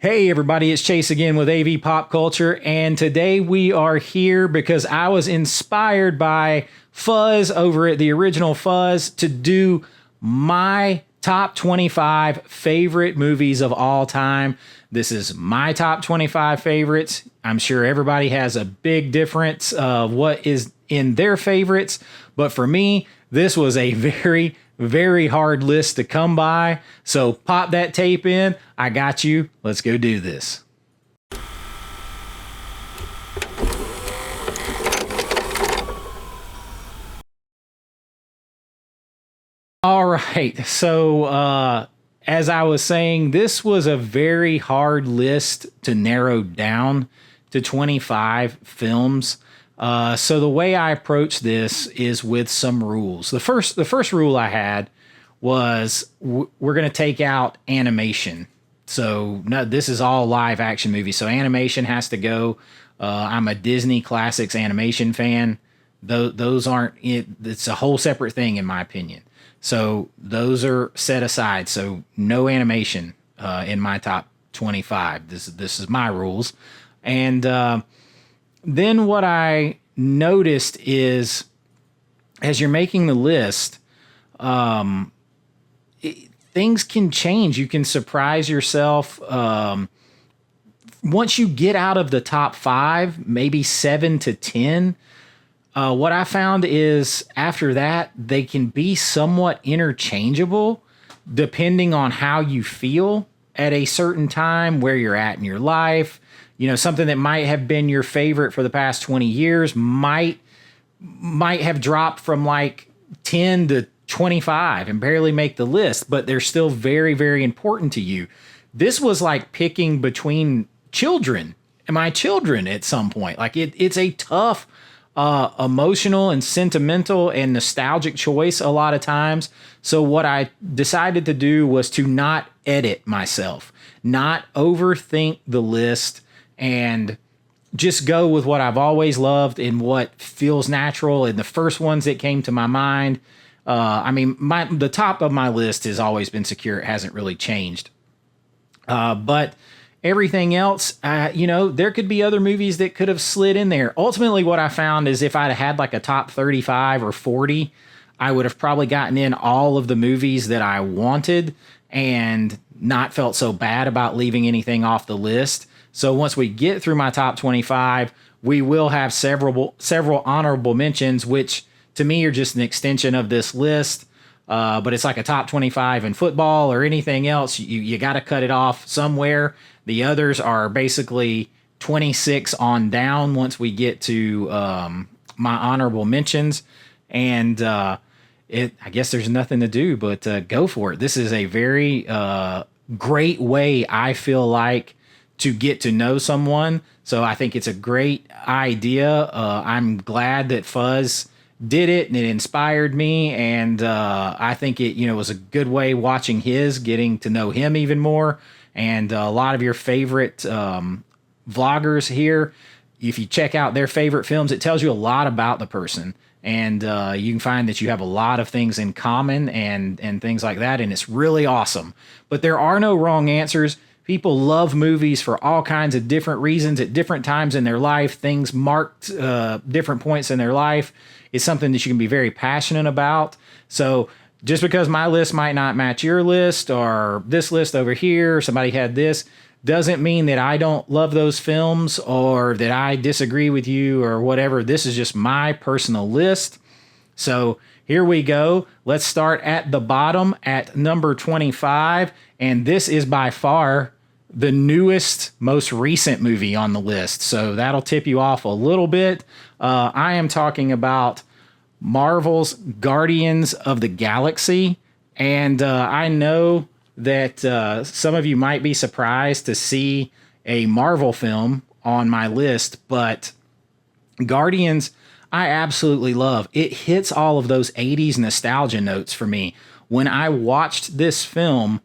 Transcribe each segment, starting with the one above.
Hey everybody, it's Chase again with AV Pop Culture, and today we are here because I was inspired by Fuzz over at the original Fuzz to do my top 25 favorite movies of all time. This is my top 25 favorites. I'm sure everybody has a big difference of what is in their favorites, but for me, this was a very hard list to come by. So pop that tape in. I got you. Let's go do this. All right. So, as I was saying, this was a very hard list to narrow down to 25 films. So the way I approach this is with some rules. The first rule I had was we're going to take out animation. So no, this is all live action movies. So animation has to go. I'm a Disney Classics animation fan. Those aren't it. It's a whole separate thing in my opinion. So those are set aside. So no animation in my top 25. This is my rules. And then what I noticed is as you're making the list, things can change. You can surprise yourself. Once you get out of the top 5, maybe 7 to 10, what I found is after that, they can be somewhat interchangeable depending on how you feel at a certain time, where you're at in your life. You know, something that might have been your favorite for the past 20 years might have dropped from like 10 to 25 and barely make the list, but they're still very important to you. This was like picking between children and my children at some point. Like it's a tough, emotional and sentimental and nostalgic choice a lot of times. So what I decided to do was to not edit myself, not overthink the list, and just go with what I've always loved and what feels natural. And the first ones that came to my mind, the top of my list has always been secure. It hasn't really changed. But everything else, there could be other movies that could have slid in there. Ultimately, what I found is if I'd had like a top 35 or 40, I would have probably gotten in all of the movies that I wanted and not felt so bad about leaving anything off the list. So once we get through my top 25, we will have several honorable mentions, which to me are just an extension of this list. But it's like a top 25 in football or anything else. You got to cut it off somewhere. The others are basically 26 on down once we get to my honorable mentions. And I guess there's nothing to do but go for it. This is a very great way, I feel like, to get to know someone. So I think it's a great idea. I'm glad that Fuzz did it and it inspired me. And I think it, was a good way watching getting to know him even more. And a lot of your favorite vloggers here, if you check out their favorite films, it tells you a lot about the person. And you can find that you have a lot of things in common and things like that. And it's really awesome. But there are no wrong answers. People love movies for all kinds of different reasons at different times in their life. Things marked different points in their life is something that you can be very passionate about. So just because my list might not match your list or this list over here, somebody had this, doesn't mean that I don't love those films or that I disagree with you or whatever. This is just my personal list. So here we go. Let's start at the bottom at number 25. And this is by far the newest, most recent movie on the list. So that'll tip you off a little bit. I am talking about Marvel's Guardians of the Galaxy. And I know that some of you might be surprised to see a Marvel film on my list, but Guardians, I absolutely love. It hits all of those 80s nostalgia notes for me. When I watched this film,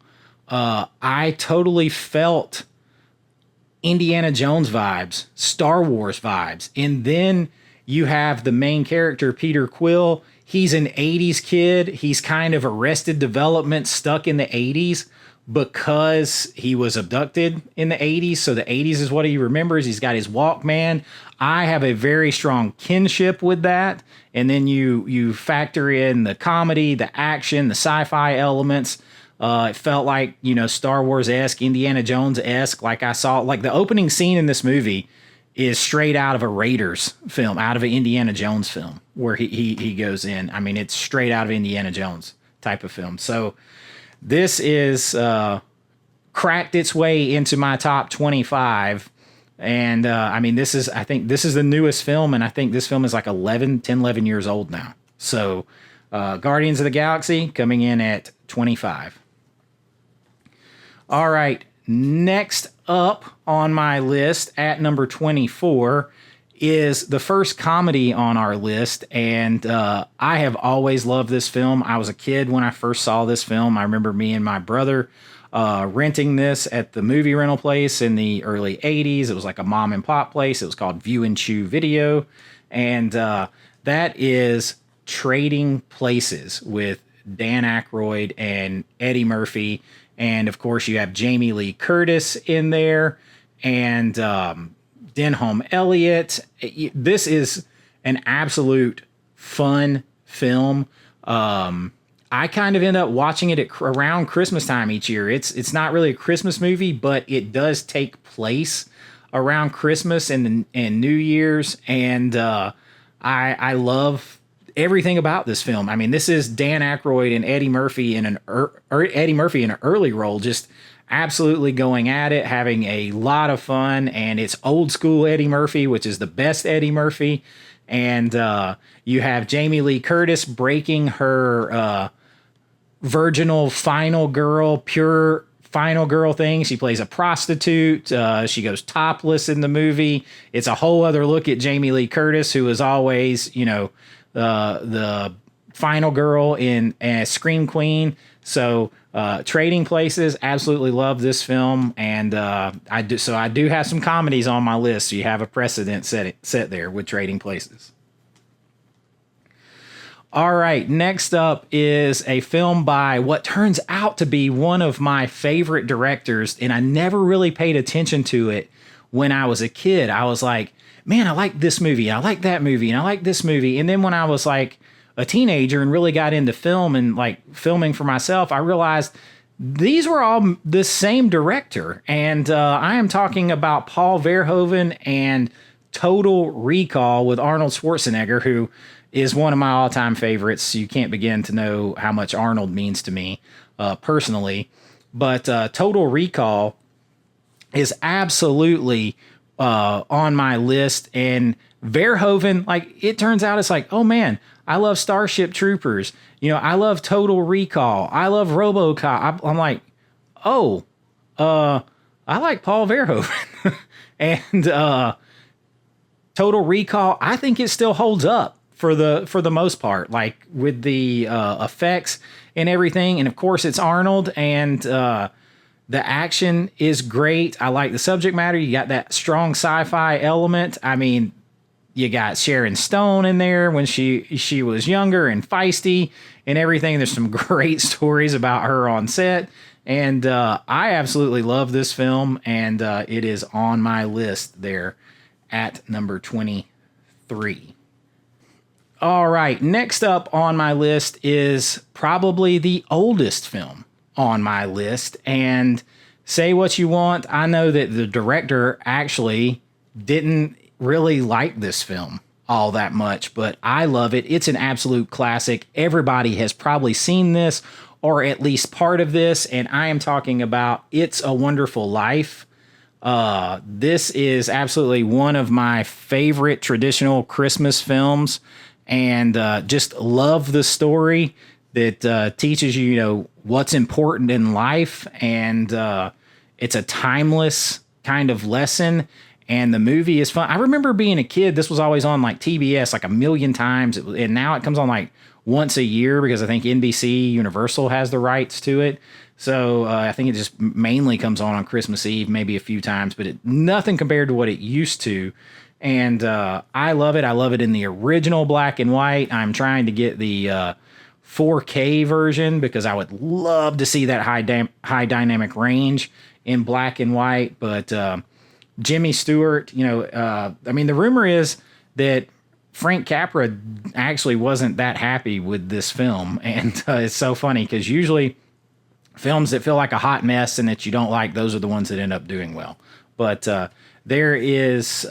I totally felt Indiana Jones vibes, Star Wars vibes. And then you have the main character, Peter Quill. He's an 80s kid. He's kind of Arrested Development, stuck in the 80s. because he was abducted in the 80s. So the 80s is what he remembers. He's got his Walkman. I have a very strong kinship with that. And then you factor in the comedy, the action, the sci-fi elements. It felt like, Star Wars-esque, Indiana Jones-esque. Like I saw, like the opening scene in this movie is straight out of a Raiders film, out of an Indiana Jones film, where he goes in. I mean, it's straight out of Indiana Jones type of film. So this is cracked its way into my top 25. And I think this is the newest film, and I think this film is like 11 years old now. So Guardians of the Galaxy coming in at 25. All right, next up on my list at number 24 is the first comedy on our list, and I have always loved this film. I was a kid when I first saw this film. I remember me and my brother renting this at the movie rental place in the early 80s. It was like a mom and pop place. It was called View and Chew Video, and that is Trading Places with Dan Aykroyd and Eddie Murphy. And of course, you have Jamie Lee Curtis in there, and Denholm Elliott. This is an absolute fun film. I kind of end up watching it around Christmas time each year. It's not really a Christmas movie, but it does take place around Christmas and New Year's, and I love everything about this film. I mean, this is Dan Aykroyd and Eddie Murphy in an early role, just absolutely going at it, having a lot of fun, and it's old school Eddie Murphy, which is the best Eddie Murphy. And you have Jamie Lee Curtis breaking her virginal final girl, pure final girl thing. She plays a prostitute. She goes topless in the movie. It's a whole other look at Jamie Lee Curtis, who is always, the final girl in Scream Queen. So Trading Places, absolutely love this film, and I do have some comedies on my list. So you have a precedent set there with Trading Places. All right, next up is a film by what turns out to be one of my favorite directors, and I never really paid attention to it when I was a kid. I was like, man, I like this movie, I like that movie, and I like this movie. And then when I was like a teenager and really got into film and like filming for myself, I realized these were all the same director. And I am talking about Paul Verhoeven and Total Recall with Arnold Schwarzenegger, who is one of my all-time favorites. You can't begin to know how much Arnold means to me personally. But Total Recall is absolutely on my list. And Verhoeven, like, it turns out it's like, oh man, I love Starship Troopers. I love Total Recall. I love RoboCop. I'm like, oh, I like Paul Verhoeven. And Total Recall, I think it still holds up for the most part, like with the effects and everything. And of course it's Arnold, and the action is great. I like the subject matter. You got that strong sci-fi element. I mean, you got Sharon Stone in there when she was younger and feisty and everything. There's some great stories about her on set. And I absolutely love this film, and it is on my list there at number 23. All right, next up on my list is probably the oldest film on my list. And say what you want, I know that the director actually didn't really like this film all that much, but I love it. It's an absolute classic. Everybody has probably seen this, or at least part of this, and I am talking about It's a Wonderful Life. This is absolutely one of my favorite traditional Christmas films, and just love the story that teaches you, what's important in life, and it's a timeless kind of lesson. And the movie is fun. I remember being a kid, this was always on like TBS like a million times, and now it comes on like once a year because I think NBC Universal has the rights to it. So I think it just mainly comes on Christmas Eve, maybe a few times, but nothing compared to what it used to. And I love it. I love it in the original black and white. I'm trying to get the 4K version because I would love to see that high dynamic range in black and white. But Jimmy Stewart, I mean, the rumor is that Frank Capra actually wasn't that happy with this film. And it's so funny because usually films that feel like a hot mess and that you don't like, those are the ones that end up doing well. But there is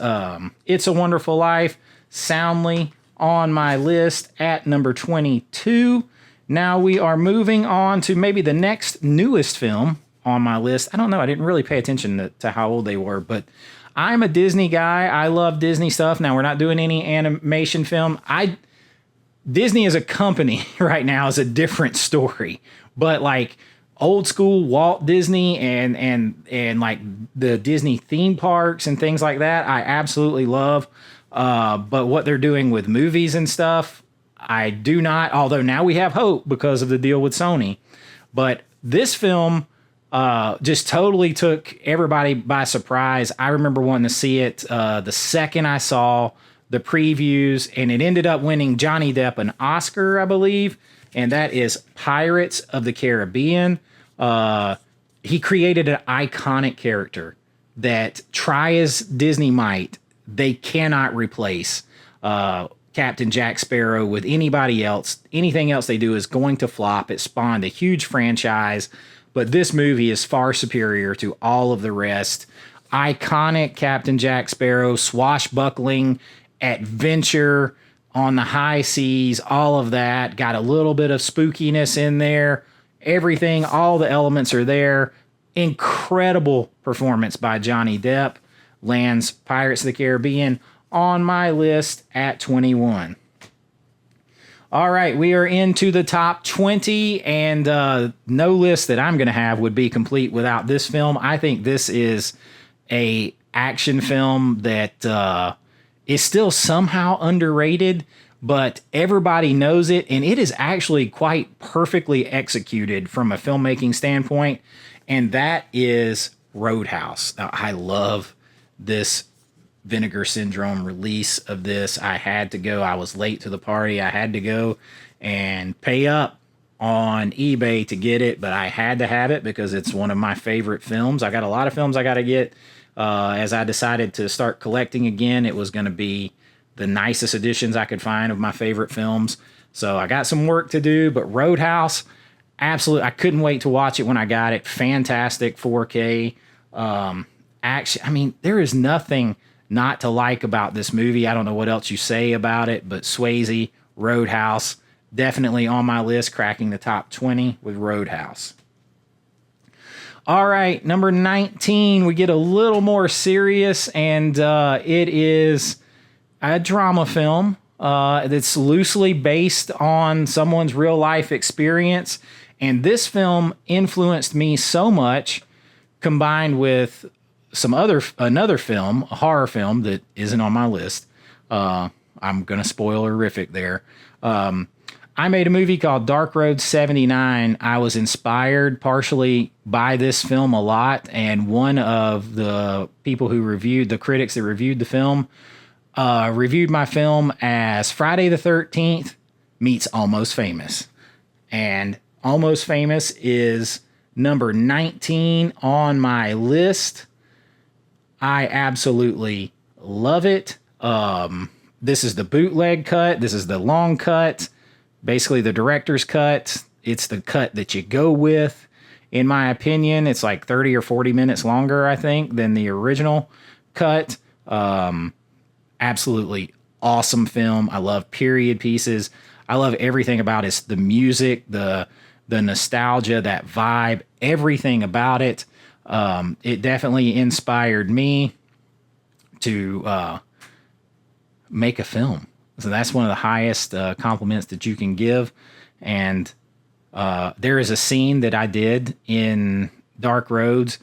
It's a Wonderful Life, soundly on my list at number 22. Now we are moving on to maybe the next newest film on my list. I don't know. I didn't really pay attention to how old they were, but I'm a Disney guy. I love Disney stuff. Now we're not doing any animation film. Disney as a company right now is a different story, but like old school Walt Disney and like the Disney theme parks and things like that, I absolutely love. But what they're doing with movies and stuff, I do not, although now we have hope because of the deal with Sony. But this film just totally took everybody by surprise. I remember wanting to see it the second I saw the previews, and it ended up winning Johnny Depp an Oscar, I believe, and that is Pirates of the Caribbean. He created an iconic character that, try as Disney might, they cannot replace Captain Jack Sparrow with anybody else. Anything else they do is going to flop. It spawned a huge franchise, but this movie is far superior to all of the rest. Iconic Captain Jack Sparrow, swashbuckling, adventure on the high seas, all of that. Got a little bit of spookiness in there. Everything, all the elements are there. Incredible performance by Johnny Depp. Lands Pirates of the Caribbean on my list at 21. All right, we are into the top 20, and no list that I'm going to have would be complete without this film. I think this is a action film that is still somehow underrated, but everybody knows it, and it is actually quite perfectly executed from a filmmaking standpoint, and that is Roadhouse. Now, I love this Vinegar Syndrome release of this. I had to go. I was late to the party. I had to go and pay up on eBay to get it, but I had to have it because it's one of my favorite films. I got a lot of films I got to get. As I decided to start collecting again, it was going to be the nicest editions I could find of my favorite films. So I got some work to do, but Roadhouse, absolutely, I couldn't wait to watch it when I got it. Fantastic 4K action. I mean, there is nothing not to like about this movie. I don't know what else you say about it, but Swayze, Roadhouse, definitely on my list, cracking the top 20 with Roadhouse. All right, number 19, we get a little more serious, and it is a drama film that's loosely based on someone's real life experience. And this film influenced me so much, combined with another film, a horror film that isn't on my list. I'm going to spoil horrific there. I made a movie called Dark Road 79. I was inspired partially by this film a lot, and one of the people who the critics that reviewed the film, reviewed my film as Friday the 13th meets Almost Famous. And Almost Famous is number 19 on my list. I absolutely love it. This is the bootleg cut. This is the long cut. Basically the director's cut. It's the cut that you go with. In my opinion, it's like 30 or 40 minutes longer, I think, than the original cut. Absolutely awesome film. I love period pieces. I love everything about it. The music, the nostalgia, that vibe, everything about it. It definitely inspired me to make a film. So that's one of the highest compliments that you can give. And there is a scene that I did in Dark Roads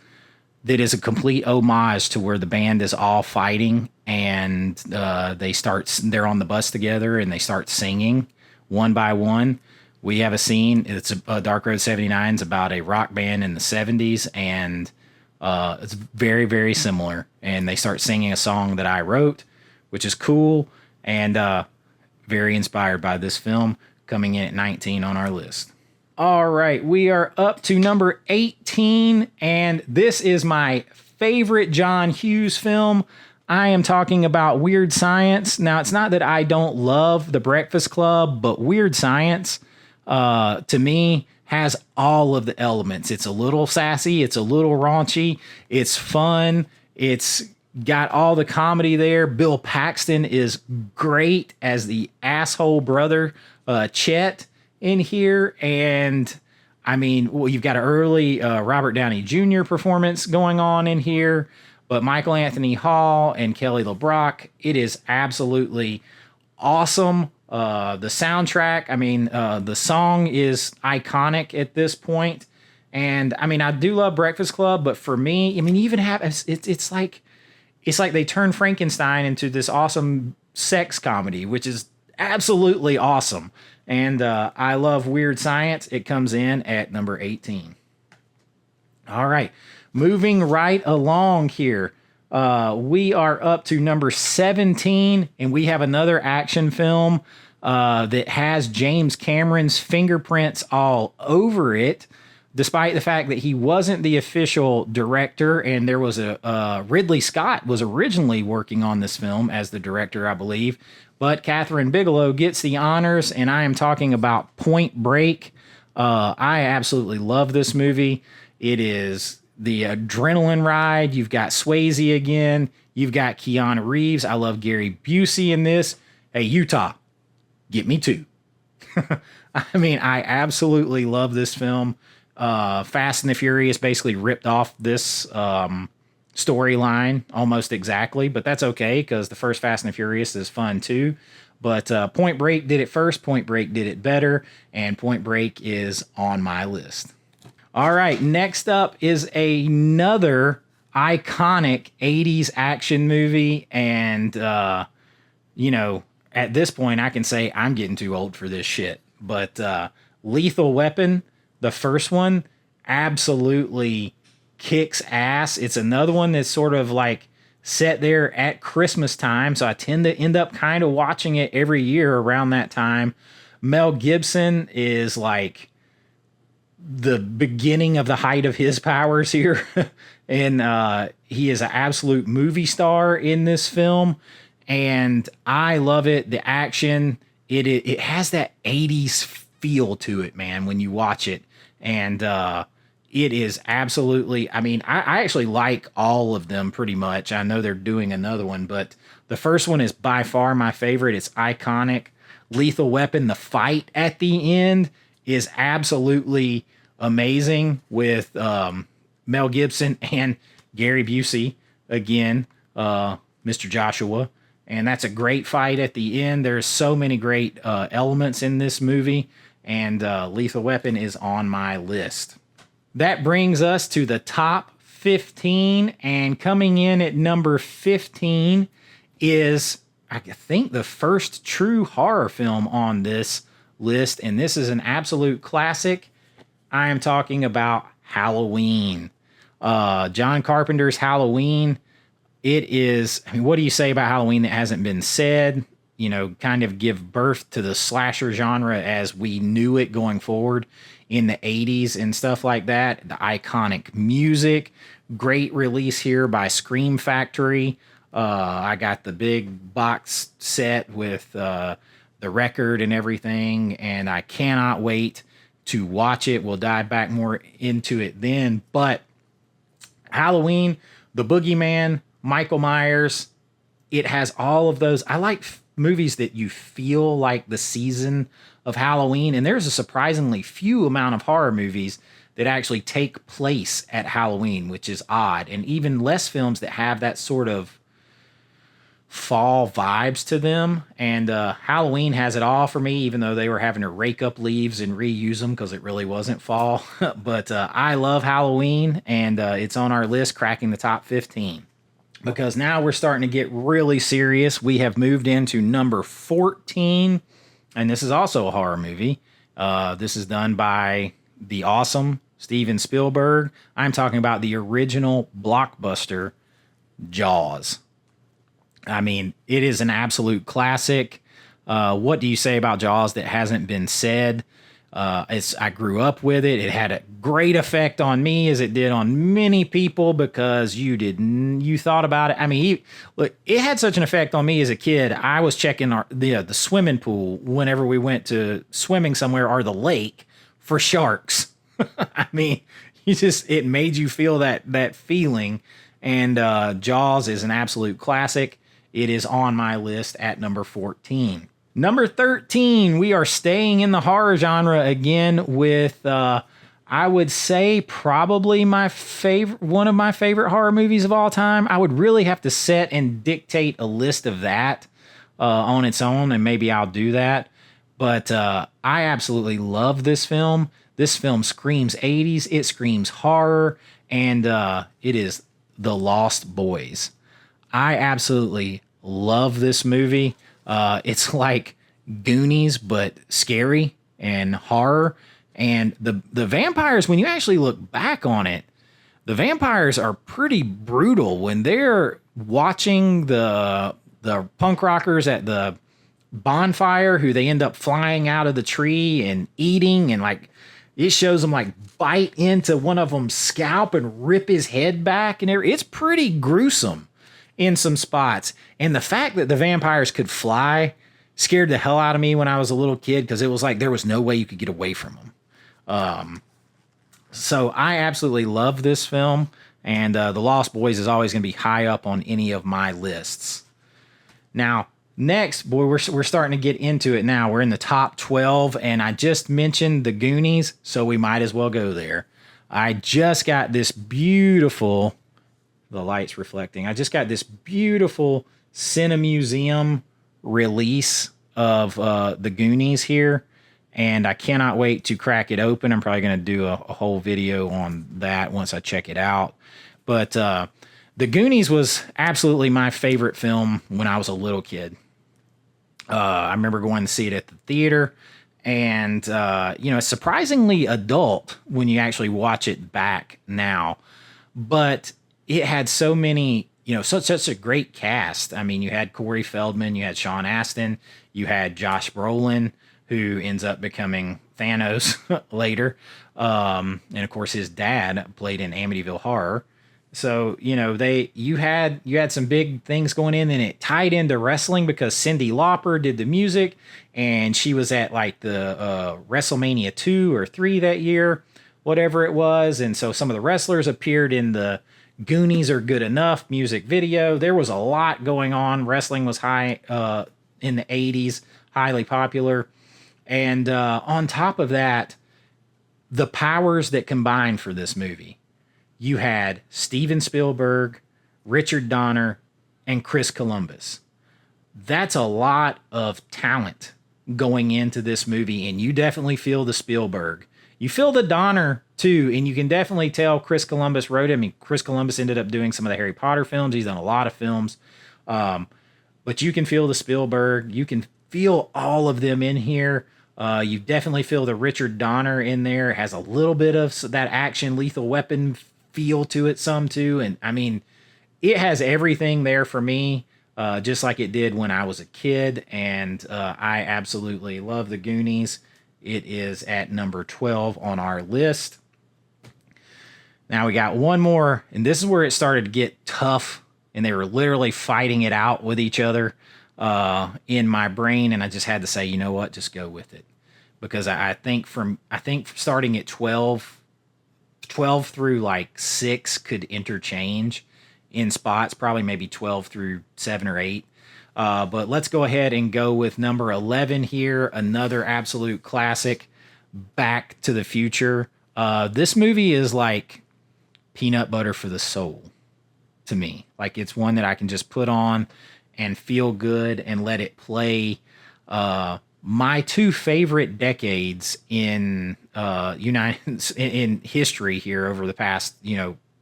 that is a complete homage to where the band is all fighting, and they're on the bus together and they start singing one by one. We have a scene. It's Dark Road 79 is about a rock band in the 70s, and it's very, very similar. And they start singing a song that I wrote, which is cool, and very inspired by this film. coming in at 19 on our list. All right, we are up to number 18, and this is my favorite John Hughes film. I am talking about Weird Science. Now, it's not that I don't love The Breakfast Club, but Weird Science, to me, has all of the elements. It's a little sassy, it's a little raunchy, it's fun, it's got all the comedy there. Bill Paxton is great as the asshole brother, Chet, in here. And I mean, well, you've got an early Robert Downey Jr. performance going on in here, but Michael Anthony Hall and Kelly LeBrock, it is absolutely awesome. The soundtrack, I mean, the song is iconic at this point. And I mean, I do love Breakfast Club, but for me, I mean, you even have, it's like they turn Frankenstein into this awesome sex comedy, which is absolutely awesome. And I love Weird Science. It comes in at number 18. All right, moving right along here. We are up to number 17, and we have another action film that has James Cameron's fingerprints all over it, despite the fact that he wasn't the official director, and there was Ridley Scott was originally working on this film as the director, I believe, but Catherine Bigelow gets the honors, and I am talking about Point Break. I absolutely love this movie. It is the adrenaline ride. You've got Swayze again. You've got Keanu Reeves. I love Gary Busey in this. Hey, Utah, get me too. I mean, I absolutely love this film. Fast and the Furious basically ripped off this storyline almost exactly, but that's okay because the first Fast and the Furious is fun too. But Point Break did it first. Point Break did it better, and Point Break is on my list. All right, next up is another iconic 80s action movie, and you know, at this point I can say I'm getting too old for this shit, but Lethal Weapon, the first one, absolutely kicks ass. It's another one that's sort of like set there at Christmas time, so I tend to end up kind of watching it every year around that time. Mel Gibson is like the beginning of the height of his powers here, and he is an absolute movie star in this film, and I love it. The action, it has that 80s feel to it, man, when you watch it. And it is absolutely, I mean, I actually like all of them pretty much. I know they're doing another one, but the first one is by far my favorite. It's iconic. Lethal Weapon, the fight at the end is absolutely amazing with Mel Gibson and Gary Busey again, Mr. Joshua. And that's a great fight at the end. There's so many great elements in this movie. And Lethal Weapon is on my list. That brings us to the top 15. And coming in at number 15 is, I think, the first true horror film on this list. And this is an absolute classic. I am talking about Halloween. John Carpenter's Halloween. It is, I mean, what do you say about Halloween that hasn't been said? You know, kind of give birth to the slasher genre as we knew it going forward in the 80s and stuff like that. The iconic music, great release here by Scream Factory. I got the big box set with the record and everything, and I cannot wait to watch it. We'll dive back more into it then. But Halloween, the Boogeyman, Michael Myers, it has all of those. I like movies that you feel like the season of Halloween, and there's a surprisingly few amount of horror movies that actually take place at Halloween, which is odd, and even less films that have that sort of fall vibes to them. And Halloween has it all for me, even though they were having to rake up leaves and reuse them because it really wasn't fall. But I love Halloween, and it's on our list, cracking the top 15. Because now we're starting to get really serious. We have moved into number 14, and this is also a horror movie. This is done by the awesome Steven Spielberg. I'm talking about the original blockbuster, Jaws. I mean, it is an absolute classic. What do you say about Jaws that hasn't been said? I grew up with it. It had a great effect on me, as it did on many people, because you thought about it. I mean, look, it had such an effect on me as a kid. I was checking the swimming pool whenever we went to swimming somewhere, or the lake, for sharks. I mean, it made you feel that feeling. And Jaws is an absolute classic. It is on my list at number 14. Number 13, we are staying in the horror genre again with, I would say, probably one of my favorite horror movies of all time. I would really have to set and dictate a list of that on its own, and maybe I'll do that. But I absolutely love this film. This film screams 80s, it screams horror, and it is The Lost Boys. I absolutely love this movie. It's like Goonies, but scary and horror. And the vampires, when you actually look back on it, the vampires are pretty brutal when they're watching the punk rockers at the bonfire, who they end up flying out of the tree and eating, and like it shows them like bite into one of them's scalp and rip his head back, and it's pretty gruesome in some spots. And the fact that the vampires could fly scared the hell out of me when I was a little kid, because it was like there was no way you could get away from them. So I absolutely love this film, and The Lost Boys is always going to be high up on any of my lists. Now, next, boy, we're starting to get into it now. We're in the top 12, and I just mentioned the Goonies, so we might as well go there. I just got this beautiful... The light's reflecting. I just got this beautiful Cinemuseum release of the Goonies here, and I cannot wait to crack it open. I'm probably going to do a whole video on that once I check it out. But the Goonies was absolutely my favorite film when I was a little kid. I remember going to see it at the theater, and it's surprisingly adult when you actually watch it back now. But it had so many, such a great cast. I mean, you had Corey Feldman, you had Sean Astin, you had Josh Brolin, who ends up becoming Thanos later. And of course, his dad played in Amityville Horror. So, you had some big things going in, and it tied into wrestling because Cyndi Lauper did the music, and she was at like the WrestleMania 2 or 3 that year, whatever it was. And so some of the wrestlers appeared in the Goonies Are Good Enough music video. There was a lot going on. Wrestling was high in the 80s, highly popular. And on top of that, the powers that combined for this movie. You had Steven Spielberg, Richard Donner, and Chris Columbus. That's a lot of talent going into this movie, and you definitely feel the Spielberg. You feel the Donner too, and you can definitely tell Chris Columbus wrote it. I mean, Chris Columbus ended up doing some of the Harry Potter films. He's done a lot of films. But you can feel the Spielberg. You can feel all of them in here. You definitely feel the Richard Donner in there. It has a little bit of that action Lethal Weapon feel to it, some too. And I mean, it has everything there for me, just like it did when I was a kid. And I absolutely love the Goonies. It is at number 12 on our list. Now we got one more, and this is where it started to get tough, and they were literally fighting it out with each other in my brain, and I just had to say, you know what, just go with it. Because I think starting at 12 through like 6 could interchange in spots, probably maybe 12 through 7 or 8. But let's go ahead and go with number 11 here. Another absolute classic, Back to the Future. This movie is like peanut butter for the soul to me. Like, it's one that I can just put on and feel good and let it play. My two favorite decades in in history here over the past,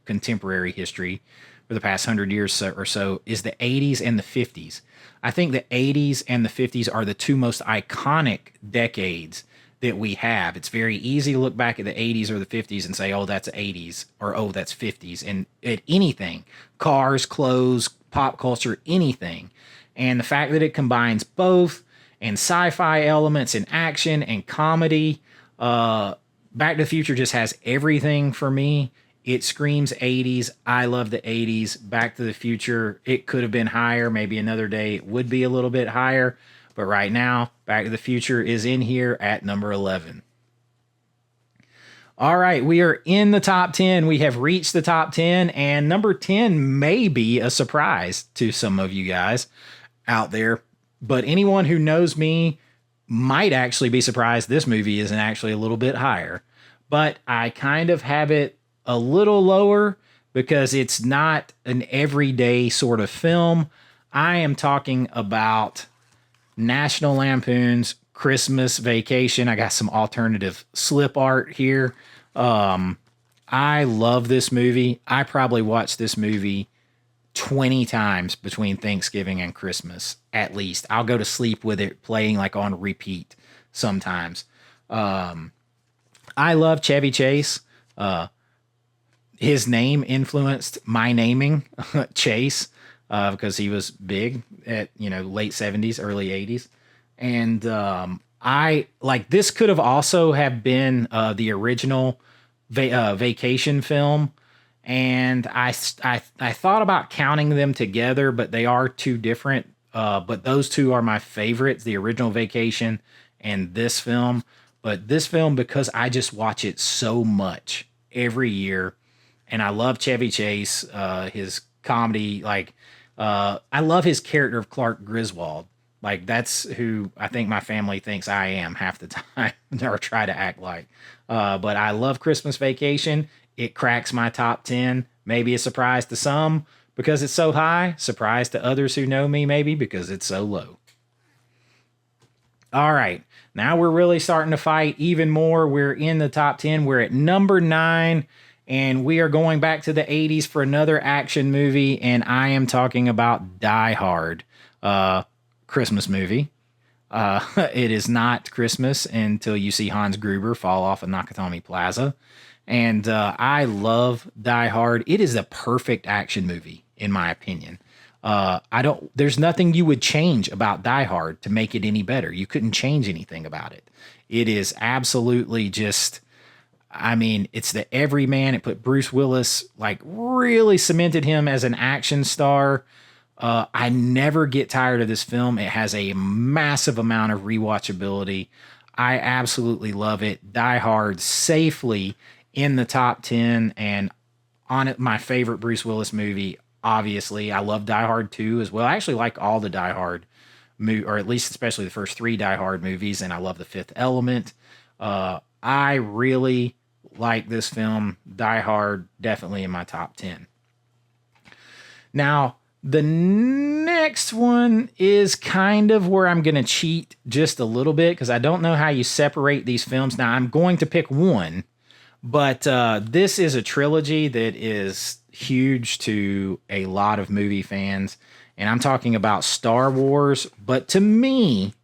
contemporary history for the past 100 years or so is the 80s and the 50s. I think the 80s and the 50s are the two most iconic decades that we have. It's very easy to look back at the 80s or the 50s and say, oh, that's 80s, or oh, that's 50s. And at anything, cars, clothes, pop culture, anything. And the fact that it combines both, and sci-fi elements and action and comedy. Back to the Future just has everything for me. It screams 80s. I love the 80s. Back to the Future, it could have been higher. Maybe another day it would be a little bit higher. But right now, Back to the Future is in here at number 11. All right, we are in the top 10. We have reached the top 10, and number 10 may be a surprise to some of you guys out there. But anyone who knows me might actually be surprised this movie isn't actually a little bit higher. But I kind of have it a little lower because it's not an everyday sort of film. I am talking about National Lampoon's Christmas Vacation. I got some alternative slip art here. I love this movie. I probably watched this movie 20 times between Thanksgiving and Christmas, at least. I'll go to sleep with it playing like on repeat sometimes. I love Chevy Chase. His name influenced my naming, Chase, because he was big at, late 70s, early 80s. And I like this could have also have been the original vacation film. And I thought about counting them together, but they are two different. But those two are my favorites, the original Vacation and this film. But this film, because I just watch it so much every year, and I love Chevy Chase, his comedy. I love his character of Clark Griswold. Like, that's who I think my family thinks I am half the time, or try to act like. But I love Christmas Vacation. It cracks my top 10. Maybe a surprise to some because it's so high. Surprise to others who know me, maybe because it's so low. All right. Now we're really starting to fight even more. We're in the top 10. We're at number 9. And we are going back to the 80s for another action movie. And I am talking about Die Hard, Christmas movie. It is not Christmas until you see Hans Gruber fall off of Nakatomi Plaza. And I love Die Hard. It is a perfect action movie, in my opinion. There's nothing you would change about Die Hard to make it any better. You couldn't change anything about it. It is absolutely just, it's the everyman. It put Bruce Willis, really cemented him as an action star. I never get tired of this film. It has a massive amount of rewatchability. I absolutely love it. Die Hard safely in the top 10 and on it, my favorite Bruce Willis movie. Obviously, I love Die Hard 2 as well. I actually like all the Die Hard or at least especially the first 3 Die Hard movies, and I love The Fifth Element. I really like this film. Die Hard, definitely in my top 10. Now, the next one is kind of where I'm going to cheat just a little bit because I don't know how you separate these films. Now, I'm going to pick one, but this is a trilogy that is huge to a lot of movie fans, and I'm talking about Star Wars. But to me,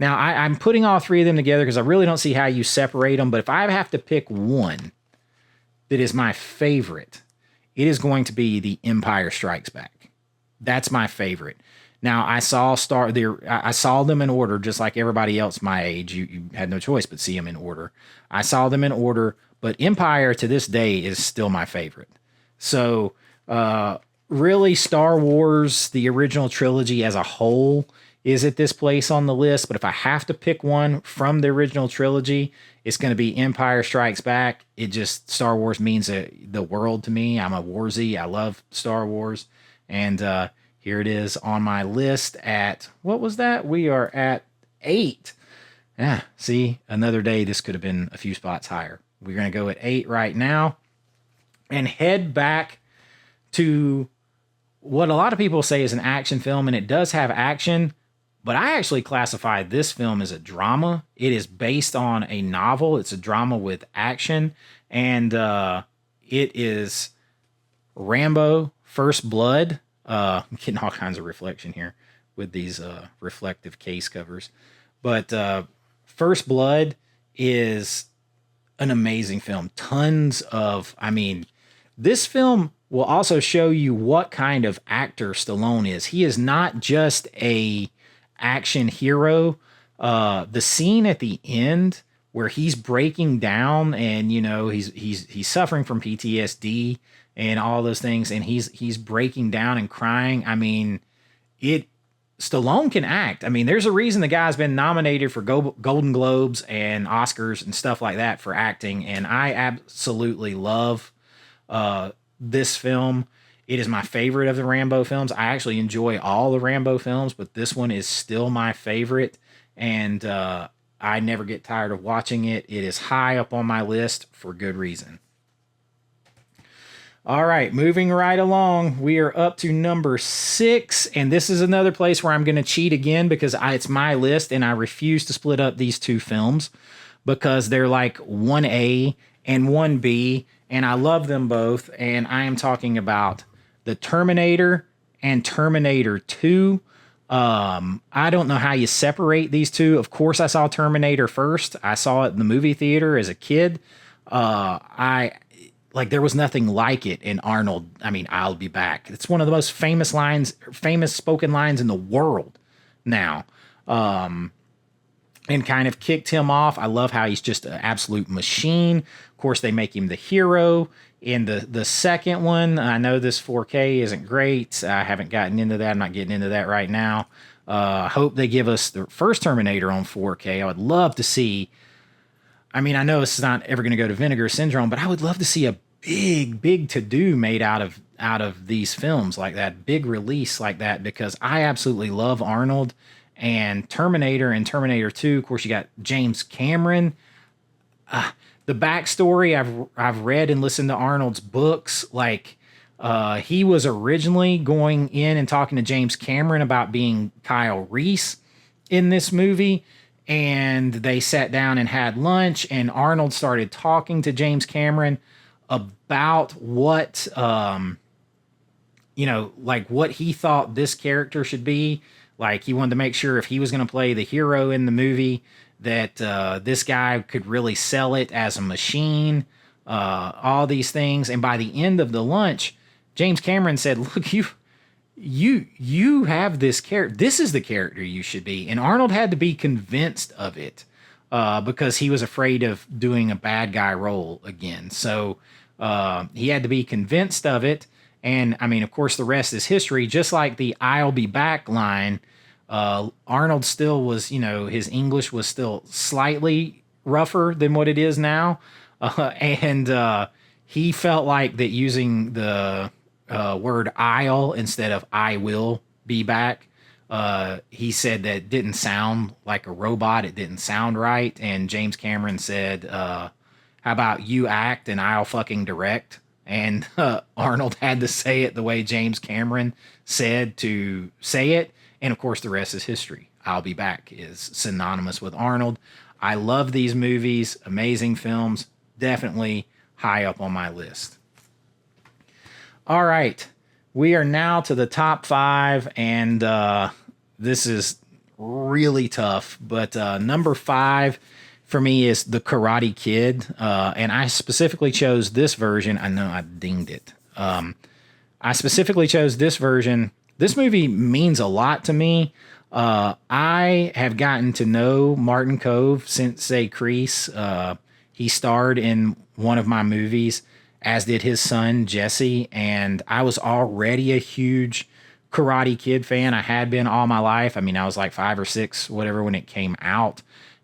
now I'm putting all 3 of them together because I really don't see how you separate them, but if I have to pick one that is my favorite, it is going to be The Empire Strikes Back. That's my favorite. Now, I saw them in order, just like everybody else my age. You had no choice but see them in order. I saw them in order, but Empire to this day is still my favorite. So, really, Star Wars, the original trilogy as a whole, is at this place on the list. But if I have to pick one from the original trilogy, it's going to be Empire Strikes Back. Star Wars means the world to me. I'm a warsy. I love Star Wars. And here it is on my list at, what was that? We are at 8. Yeah, see, another day this could have been a few spots higher. We're going to go at 8 right now and head back to what a lot of people say is an action film, and it does have action, but I actually classify this film as a drama. It is based on a novel. It's a drama with action, and it is Rambo First Blood. I'm getting all kinds of reflection here with these reflective case covers. But First Blood is an amazing film. This film will also show you what kind of actor Stallone is. He is not just a action hero. The scene at the end where he's breaking down, and he's suffering from PTSD and all those things, and he's breaking down and crying. I mean, it Stallone can act. I mean, there's a reason the guy's been nominated for Golden Globes and Oscars and stuff like that for acting, and I absolutely love this film. It is my favorite of the Rambo films. I actually enjoy all the Rambo films, but this one is still my favorite, and I never get tired of watching it. It is high up on my list for good reason. All right, moving right along, we are up to number 6, and this is another place where I'm going to cheat again because it's my list, and I refuse to split up these two films because they're like 1A and 1B, and I love them both, and I am talking about The Terminator and Terminator 2. I don't know how you separate these two. Of course, I saw Terminator first. I saw it in the movie theater as a kid. I Like, there was nothing like it in Arnold. I mean, I'll be back. It's one of the most famous spoken lines in the world now. And kind of kicked him off. I love how he's just an absolute machine. Of course, they make him the hero in the second one. I know this 4K isn't great. I haven't gotten into that. I'm not getting into that right now. I hope they give us the first Terminator on 4K. I would love to see. I mean, I know it's not ever going to go to Vinegar Syndrome, but I would love to see a big to do made out of these films like that, big release like that, because I absolutely love Arnold and Terminator and Terminator 2. Of course, you got James Cameron. The backstory, I've read and listened to Arnold's books. Like, he was originally going in and talking to James Cameron about being Kyle Reese in this movie. And they sat down and had lunch, and Arnold started talking to James Cameron about what, like what he thought this character should be. Like, he wanted to make sure if he was going to play the hero in the movie that this guy could really sell it as a machine, all these things. And by the end of the lunch, James Cameron said, look, you have this character. This is the character you should be. And Arnold had to be convinced of it because he was afraid of doing a bad guy role again. So he had to be convinced of it. And I mean, of course, the rest is history. Just like the "I'll be back" line, Arnold still was, his English was still slightly rougher than what it is now. And he felt like that using the word "I'll" instead of "I will be back." He said that didn't sound like a robot. It didn't sound right. And James Cameron said, how about you act and I'll fucking direct? And Arnold had to say it the way James Cameron said to say it. And of course, the rest is history. "I'll be back" is synonymous with Arnold. I love these movies. Amazing films. Definitely high up on my list. All right. We are now to the top 5. And this is really tough. But number 5 for me is The Karate Kid. And I specifically chose this version. I know I dinged it. I specifically chose this version. This movie means a lot to me. I have gotten to know Martin Kove Sensei Kreese. He starred in one of my movies, as did his son, Jesse. And I was already a huge Karate Kid fan. I had been all my life. I mean, I was like 5 or 6, whatever, when it came out.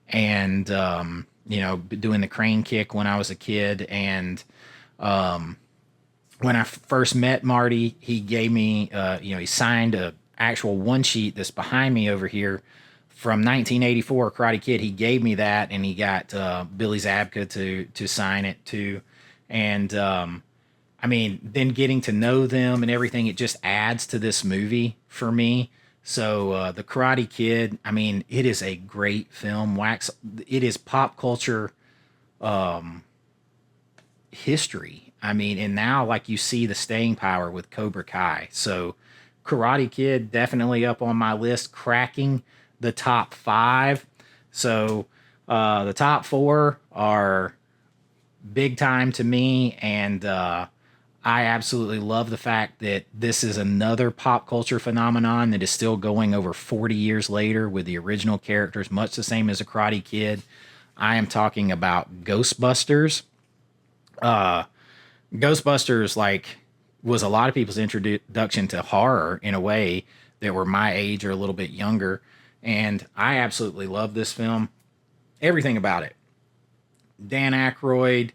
And, doing the crane kick when I was a kid. And when I first met Marty, he gave me, he signed a actual one sheet that's behind me over here from 1984, Karate Kid. He gave me that, and he got Billy Zabka to sign it too. And then getting to know them and everything, it just adds to this movie for me. So The Karate Kid, I mean, it is a great film. It is pop culture history. I mean, and now, like, you see the staying power with Cobra Kai. So Karate Kid definitely up on my list, cracking the top 5. So the top 4 are big time to me, and I absolutely love the fact that this is another pop culture phenomenon that is still going over 40 years later with the original characters, much the same as a Karate Kid. I am talking about Ghostbusters. Ghostbusters, like, was a lot of people's introduction to horror in a way that were my age or a little bit younger. And I absolutely love this film. Everything about it. Dan Aykroyd,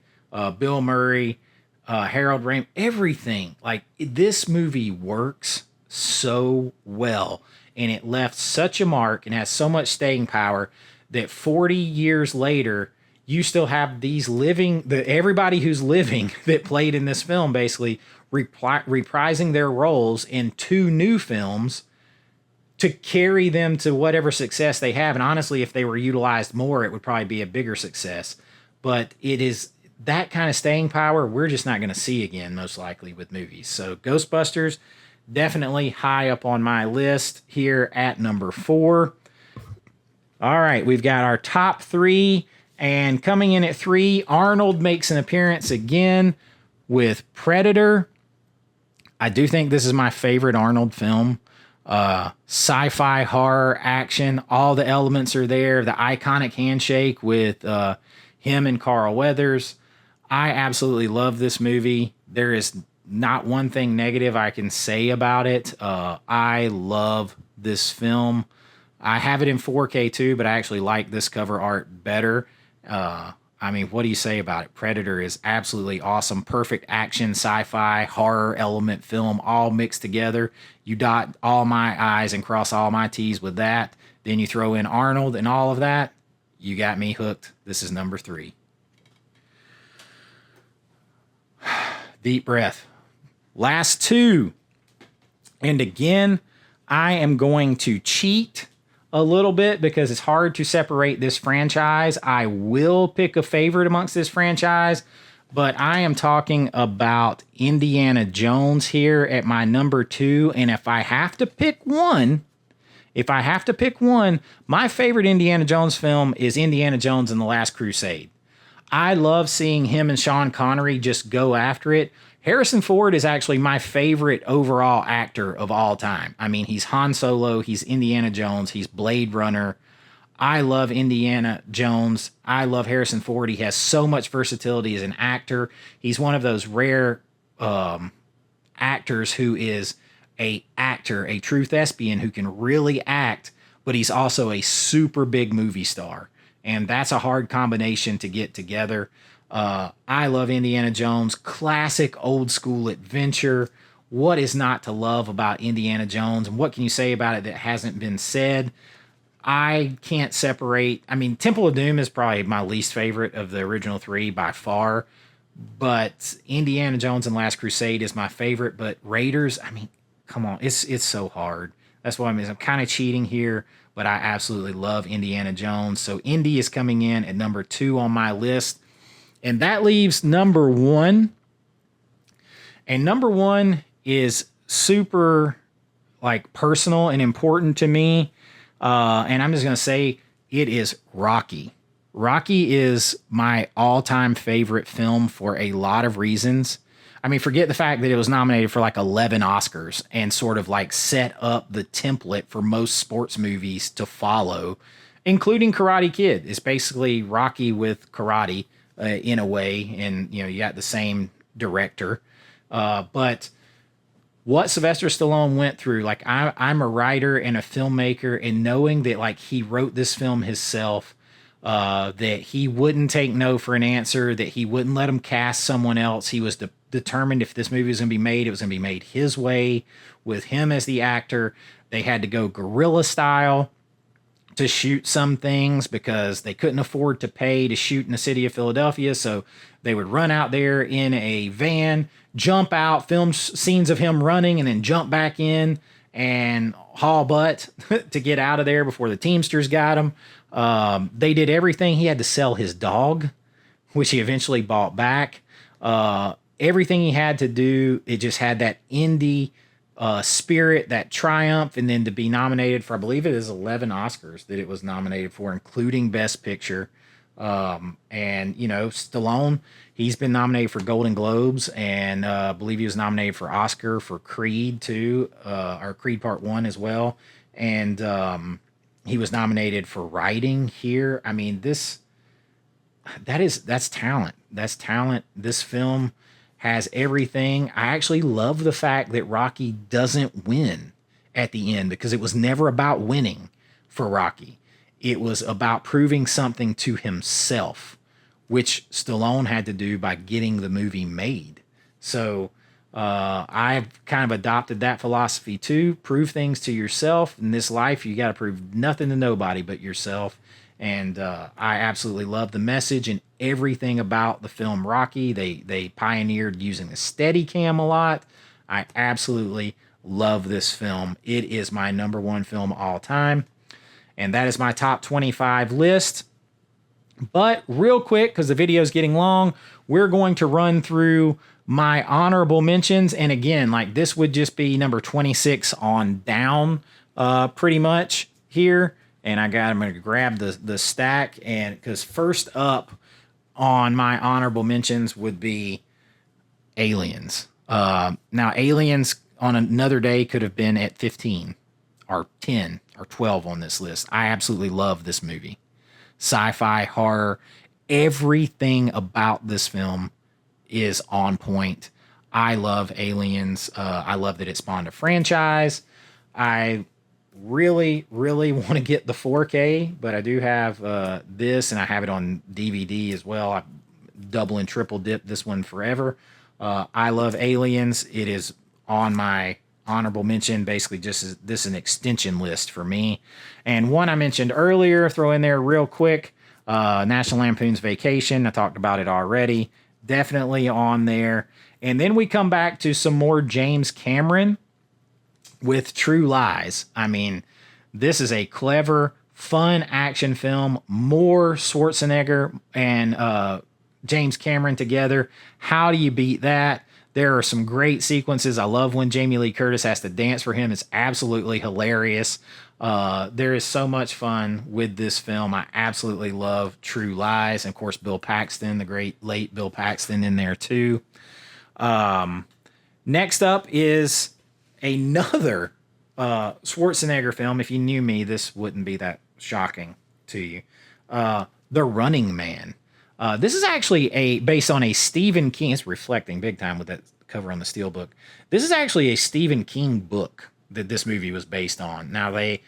Bill Murray, Harold Ramis, everything. Like, this movie works so well, and it left such a mark and has so much staying power that 40 years later, you still have these everybody who's living that played in this film basically reprising their roles in two new films to carry them to whatever success they have. And honestly, if they were utilized more, it would probably be a bigger success. But it is that kind of staying power we're just not going to see again, most likely, with movies. So Ghostbusters, definitely high up on my list here at number 4. All right, we've got our top 3. And coming in at 3, Arnold makes an appearance again with Predator. I do think this is my favorite Arnold film. Sci-fi, horror, action, all the elements are there. The iconic handshake with him and Carl Weathers. I absolutely love this movie. There is not one thing negative I can say about it. I love this film. I have it in 4K too, but I actually like this cover art better. I mean, what do you say about it? Predator is absolutely awesome. Perfect action, sci-fi, horror element film all mixed together. You dot all my I's and cross all my T's with that. Then you throw in Arnold and all of that. You got me hooked. This is number 3. Deep breath. Last 2. And again, I am going to cheat a little bit because it's hard to separate this franchise. I will pick a favorite amongst this franchise, but I am talking about Indiana Jones here at my number 2. And if I have to pick one, my favorite Indiana Jones film is Indiana Jones and the Last Crusade. I love seeing him and Sean Connery just go after it. Harrison Ford is actually my favorite overall actor of all time. I mean, he's Han Solo, he's Indiana Jones, he's Blade Runner. I love Indiana Jones. I love Harrison Ford. He has so much versatility as an actor. He's one of those rare actors who is a true thespian who can really act, but he's also a super big movie star. And that's a hard combination to get together. I love Indiana Jones, classic old school adventure. What is not to love about Indiana Jones? And what can you say about it that hasn't been said? I can't separate. I mean, Temple of Doom is probably my least favorite of the original 3 by far. But Indiana Jones and Last Crusade is my favorite. But Raiders, I mean, come on. It's so hard. That's what I mean. I'm kind of cheating here, but I absolutely love Indiana Jones. So Indy is coming in at number 2 on my list. And that leaves number 1. And number 1 is super, like, personal and important to me. And I'm just going to say it is Rocky. Rocky is my all-time favorite film for a lot of reasons. I mean, forget the fact that it was nominated for like 11 Oscars and sort of like set up the template for most sports movies to follow, including Karate Kid. It's basically Rocky with karate in a way. And, you know, you got the same director. But what Sylvester Stallone went through, like I'm a writer and a filmmaker, and knowing that like he wrote this film himself, that he wouldn't take no for an answer, that he wouldn't let him cast someone else. He was determined if this movie was going to be made, it was going to be made his way with him as the actor. They had to go guerrilla style to shoot some things because they couldn't afford to pay to shoot in the city of Philadelphia. So they would run out there in a van, jump out, film scenes of him running, and then jump back in and haul butt to get out of there before the Teamsters got him. They did everything. He had to sell his dog, which he eventually bought back. Everything he had to do, it just had that indie spirit, that triumph, and then to be nominated for, I believe it is 11 Oscars that it was nominated for, including Best Picture. And, you know, Stallone, he's been nominated for Golden Globes, and I believe he was nominated for Oscar for Creed too, or Creed Part 1 as well. And he was nominated for writing here. I mean, that's talent. That's talent. This film has everything. I actually love the fact that Rocky doesn't win at the end, because it was never about winning for Rocky. It was about proving something to himself, which Stallone had to do by getting the movie made. So I've kind of adopted that philosophy too. Prove things to yourself. In this life, you got to prove nothing to nobody but yourself. And I absolutely love the message and everything about the film Rocky. They pioneered using the Steadicam a lot. I absolutely love this film. It is my number one film all time. And that is my top 25 list. But real quick, because the video is getting long, we're going to run through my honorable mentions. And again, like, this would just be number 26 on down, pretty much here. And I'm going to grab the stack, and because first up on my honorable mentions would be Aliens. Now, Aliens on another day could have been at 15 or 10 or 12 on this list. I absolutely love this movie. Sci-fi, horror, everything about this film is on point. I love Aliens. I love that it spawned a franchise. I really want to get the 4K, but I do have this, and I have it on DVD as well. I double and triple dip this one forever. I love Aliens. It is on my honorable mention, basically just this is an extension list for me. And one I mentioned earlier, throw in there real quick, National Lampoon's Vacation. I talked about it already. Definitely on there. And then we come back to some more James Cameron with True Lies. I mean, this is a clever, fun action film. More Schwarzenegger and James Cameron together. How do you beat that? There are some great sequences. I love when Jamie Lee Curtis has to dance for him. It's absolutely hilarious. There is so much fun with this film. I absolutely love True Lies. And of course, Bill Paxton, the great late Bill Paxton, in there too. Next up is another Schwarzenegger film. If you knew me, this wouldn't be that shocking to you. The Running Man. This is actually based on a Stephen King. It's reflecting big time with that cover on the Steelbook. This is actually a Stephen King book that this movie was based on. Now, they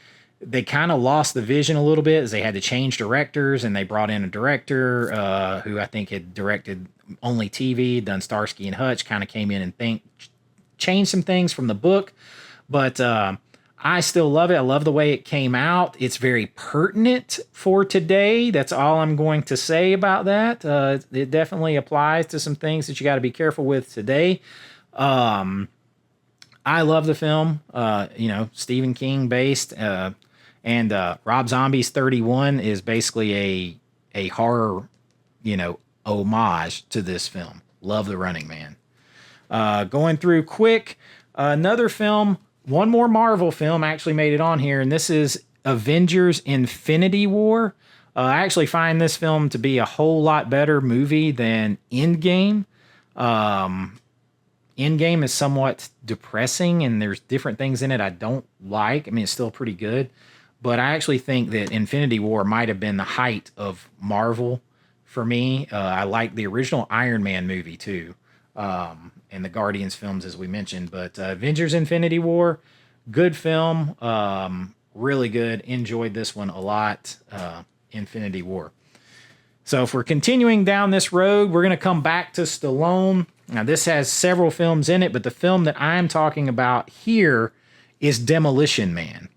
kind of lost the vision a little bit as they had to change directors, and they brought in a director who I think had directed only TV, done Starsky and Hutch, kind of came in and changed some things from the book. But I still love it. I love the way it came out. It's very pertinent for today. That's all I'm going to say about that. It definitely applies to some things that you got to be careful with today. I love the film, Stephen King based, and Rob Zombie's 31 is basically a horror, homage to this film. Love The Running Man. Going through quick, another film, one more Marvel film actually made it on here, and this is Avengers Infinity War. I actually find this film to be a whole lot better movie than Endgame. Endgame is somewhat depressing, and there's different things in it I don't like. I mean, it's still pretty good, but I actually think that Infinity War might have been the height of Marvel for me. I like the original Iron Man movie too, and the Guardians films, as we mentioned. But Avengers Infinity War, good film, really good. Enjoyed this one a lot, Infinity War. So if we're continuing down this road, we're going to come back to Stallone. Now, this has several films in it, but the film that I'm talking about here is Demolition Man.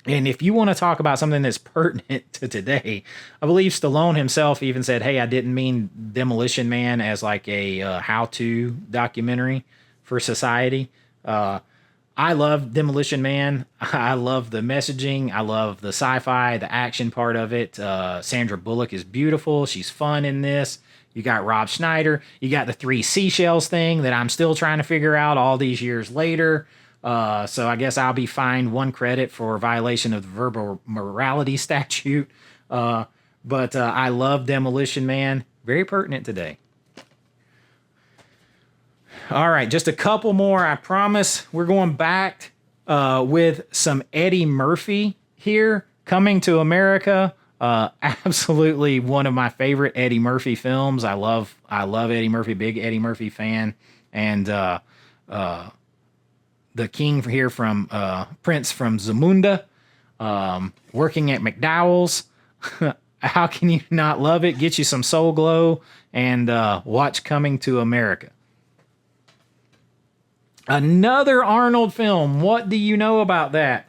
And if you want to talk about something that's pertinent to today, I believe Stallone himself even said, hey, I didn't mean Demolition Man as like a how-to documentary for society. I love Demolition Man. I love the messaging. I love the sci-fi, the action part of it. Sandra Bullock is beautiful. She's fun in this. You got Rob Schneider. You got the 3 seashells thing that I'm still trying to figure out all these years later. So I guess I'll be fined 1 credit for violation of the verbal morality statute. But I love Demolition Man. Very pertinent today. All right, just a couple more. I promise we're going back with some Eddie Murphy here, Coming to America. Absolutely one of my favorite Eddie Murphy films. I love Eddie Murphy, big Eddie Murphy fan. And the king here from Prince from Zamunda, working at McDowell's. How can you not love it? Get you some Soul Glow and watch Coming to America. Another Arnold film. What do you know about that?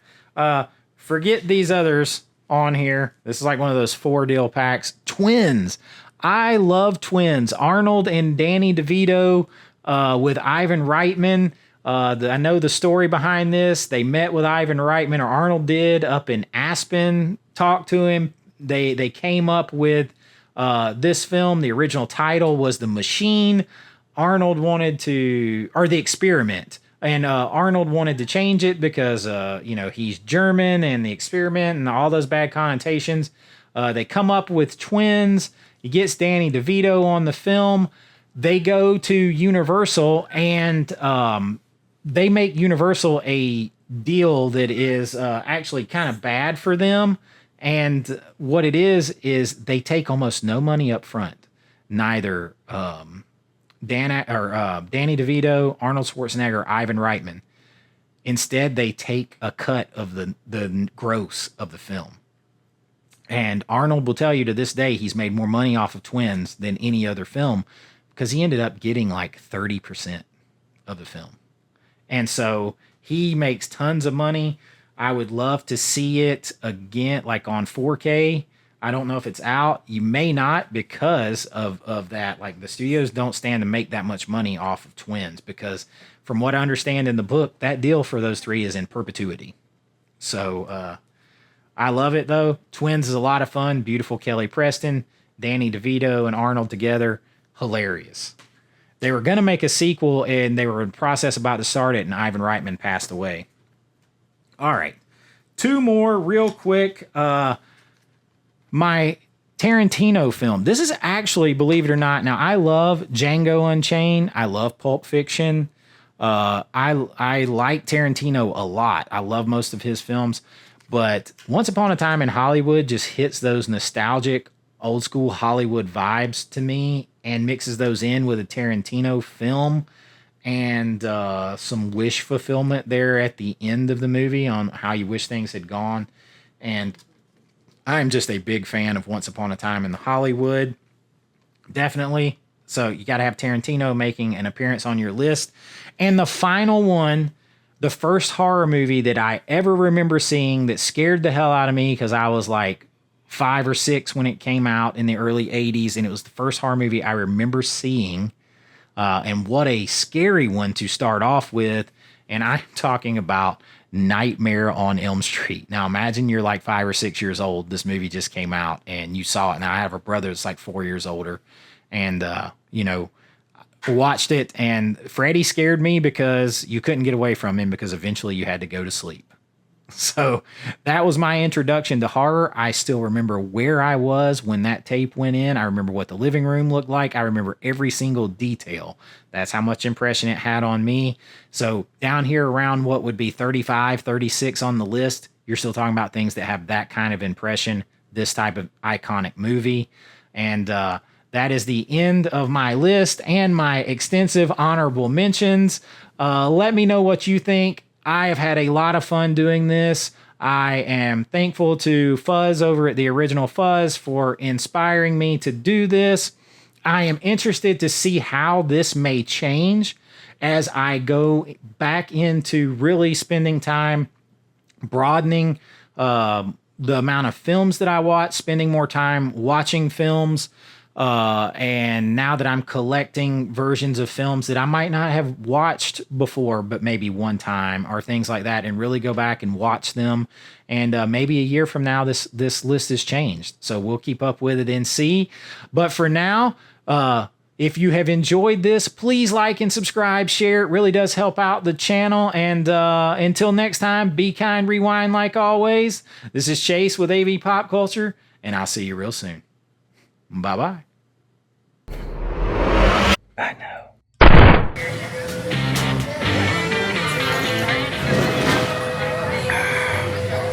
Forget these others on here. This is like one of those 4-deal packs. Twins. I love Twins. Arnold and Danny DeVito with Ivan Reitman. I know the story behind this. They met with Ivan Reitman, or Arnold did, up in Aspen, talked to him. They came up with this film. The original title was The Machine. Arnold wanted to, or The Experiment. And Arnold wanted to change it because, he's German and The Experiment and all those bad connotations. They come up with Twins. He gets Danny DeVito on the film. They go to Universal and they make Universal a deal that is actually kind of bad for them. And what it is they take almost no money up front. Neither Danny DeVito, Arnold Schwarzenegger, or Ivan Reitman. Instead, they take a cut of the gross of the film. And Arnold will tell you to this day he's made more money off of Twins than any other film because he ended up getting like 30% of the film. And so he makes tons of money. I would love to see it again, like on 4K. I don't know if it's out. You may not because of that. Like the studios don't stand to make that much money off of Twins because from what I understand in the book, that deal for those three is in perpetuity. So I love it though. Twins is a lot of fun. Beautiful Kelly Preston, Danny DeVito, and Arnold together. Hilarious. They were going to make a sequel and they were in the process about to start it and Ivan Reitman passed away. All right. 2 more real quick. My Tarantino film. This is actually, believe it or not, now I love Django Unchained. I love Pulp Fiction. I like Tarantino a lot. I love most of his films. But Once Upon a Time in Hollywood just hits those nostalgic, old school Hollywood vibes to me and mixes those in with a Tarantino film and some wish fulfillment there at the end of the movie on how you wish things had gone. And I'm just a big fan of Once Upon a Time in Hollywood. Definitely. So you got to have Tarantino making an appearance on your list. And the final one, the first horror movie that I ever remember seeing that scared the hell out of me because I was like 5 or 6 when it came out in the early 80s. And it was the first horror movie I remember seeing. And what a scary one to start off with. And I'm talking about Nightmare on Elm Street. Now imagine you're like 5 or 6 years old. This movie just came out and you saw it. Now I have a brother that's like 4 years older and, watched it and Freddy scared me because you couldn't get away from him because eventually you had to go to sleep. So that was my introduction to horror. I still remember where I was when that tape went in. I remember what the living room looked like. I remember every single detail. That's how much impression it had on me. So down here around what would be 35, 36 on the list, you're still talking about things that have that kind of impression, this type of iconic movie. And that is the end of my list and my extensive honorable mentions. Let me know what you think. I have had a lot of fun doing this. I am thankful to Fuzz over at the Original Fuzz for inspiring me to do this. I am interested to see how this may change as I go back into really spending time broadening the amount of films that I watch, spending more time watching films. And now that I'm collecting versions of films that I might not have watched before, but maybe one time or things like that, and really go back and watch them. And maybe a year from now, this list has changed. So we'll keep up with it and see. But for now, if you have enjoyed this, please like and subscribe, share. It really does help out the channel. And until next time, be kind, rewind like always. This is Chase with AV Pop Culture, and I'll see you real soon. Bye bye. I know.